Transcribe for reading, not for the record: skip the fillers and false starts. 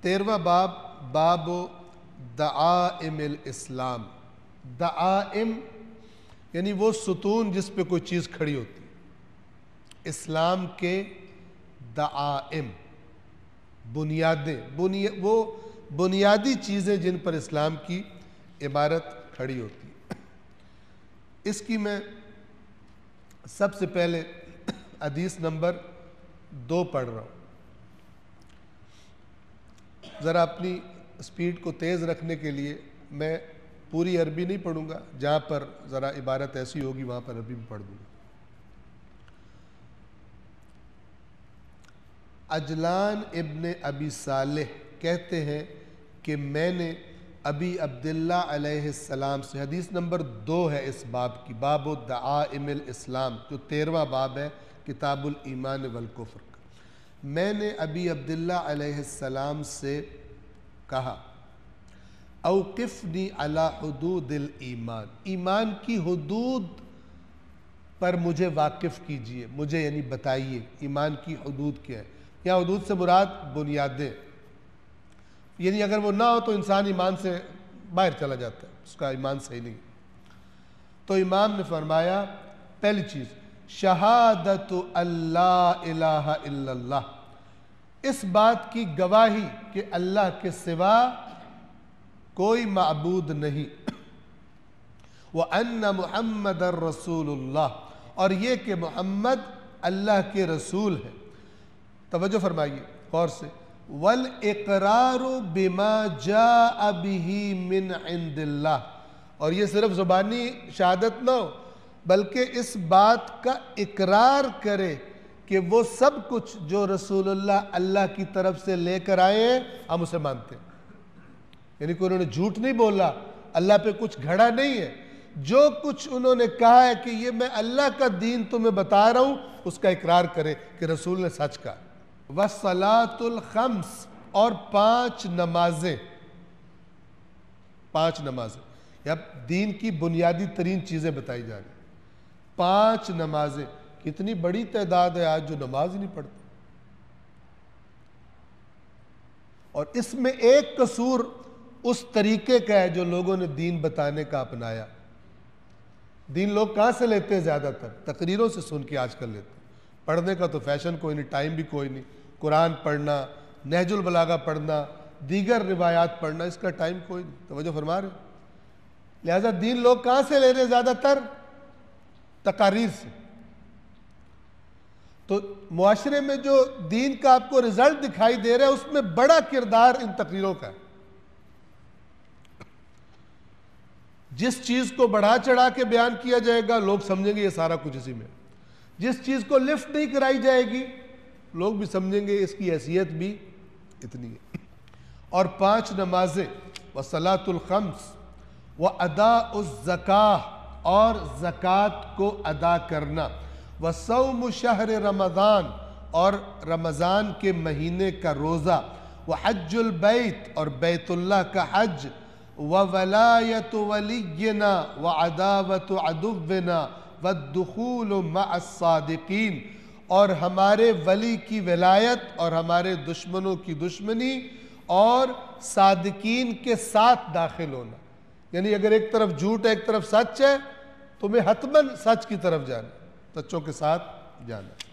13واں باب باب دعائم الاسلام. دعائم یعنی وہ ستون جس پہ کوئی چیز کھڑی ہوتی ہے. اسلام کے دعائم بنیادیں، وہ بنیادی چیزیں جن پر اسلام کی عمارت کھڑی ہوتی ہے. اس کی میں سب سے پہلے حدیث نمبر 2 پڑھ رہا ہوں. ذرا اپنی سپیڈ کو تیز رکھنے کے لیے میں پوری عربی نہیں پڑھوں گا، جہاں پر ذرا عبارت ایسی ہوگی وہاں پر عربی میں پڑھ دوں گا. عجلان ابن ابی صالح کہتے ہیں کہ میں نے ابی عبداللہ علیہ السلام سے، حدیث نمبر 2 ہے اس باب کی، باب دعائم الاسلام، جو 13واں باب ہے کتاب الایمان والکفر کا. میں نے ابی عبداللہ علیہ السلام سے کہا اوقفنی علی حدود الایمان، ایمان کی حدود پر مجھے واقف کیجئے، مجھے یعنی بتائیے ایمان کی حدود کیا ہے. یا حدود سے مراد بنیادیں، یعنی اگر وہ نہ ہو تو انسان ایمان سے باہر چلا جاتا ہے، اس کا ایمان صحیح نہیں. تو امام نے فرمایا پہلی چیز شہادت اللہ الہ الا اللہ، اس بات کی گواہی کہ اللہ کے سوا کوئی معبود نہیں. وَأَنَّ مُحَمَّدَ الرَّسُولُ اللَّهِ، اور یہ کہ محمد اللہ کے رسول ہے. توجہ فرمائیے غور سے. وَالْإِقْرَارُ بِمَا جَاءَ بِهِ مِنْ عِنْدِ اللَّهِ، اور یہ صرف زبانی شہادت نہ ہو بلکہ اس بات کا اقرار کرے کہ وہ سب کچھ جو رسول اللہ اللہ کی طرف سے لے کر آئے ہیں ہم اسے مانتے ہیں. یعنی کہ انہوں نے جھوٹ نہیں بولا، اللہ پہ کچھ گھڑا نہیں ہے. جو کچھ انہوں نے کہا ہے کہ یہ میں اللہ کا دین تمہیں بتا رہا ہوں، اس کا اقرار کرے کہ رسول نے سچ کہا. وَالصَّلَاةُ الْخَمْسِ، اور 5 نمازیں. 5 نمازیں، اب دین کی بنیادی ترین چیزیں بتائی جا رہی. 5 نمازیں. کتنی بڑی تعداد ہے آج جو نماز ہی نہیں پڑھتی. اور اس میں ایک قصور اس طریقے کا ہے جو لوگوں نے دین بتانے کا اپنایا. دین لوگ کہاں سے لیتے ہیں؟ زیادہ تر تقریروں سے سن کے آج کل لیتے ہیں. پڑھنے کا تو فیشن کوئی نہیں، ٹائم بھی کوئی نہیں. قرآن پڑھنا، نہج البلاغہ پڑھنا، دیگر روایات پڑھنا، اس کا ٹائم کوئی نہیں. توجہ فرما رہے ہیں. لہذا دین لوگ کہاں سے لے رہے ہیں؟ زیادہ تر تقاریر سے. تو معاشرے میں جو دین کا آپ کو رزلٹ دکھائی دے رہا ہے اس میں بڑا کردار ان تقریروں کا ہے. جس چیز کو بڑھا چڑھا کے بیان کیا جائے گا لوگ سمجھیں گے یہ سارا کچھ اسی میں. جس چیز کو لفٹ نہیں کرائی جائے گی لوگ بھی سمجھیں گے اس کی حیثیت بھی اتنی ہے. اور 5 نمازیں، وَصَلَاةُ الْخَمْسِ، وَأَدَاءُ الزَّكَاةِ، اور زکوٰۃ کو ادا کرنا، وَصَوْمُ شَهْرِ رمضان، اور رمضان کے مہینے کا روزہ، وَحَجُّ الْبَيْتِ، اور بیت اللہ کا حج، وَوَلَایَةُ وَلِيِّنَا وَعَدَاوَةُ عَدُوِّنَا وَالدُّخُولُ مَعَ الصَّادِقِينَ، اور ہمارے ولی کی ولایت اور ہمارے دشمنوں کی دشمنی اور صادقین کے ساتھ داخل ہونا. یعنی اگر ایک طرف جھوٹ ہے ایک طرف سچ ہے تمہیں حتماً سچ کی طرف جانا، سچوں کے ساتھ جانا.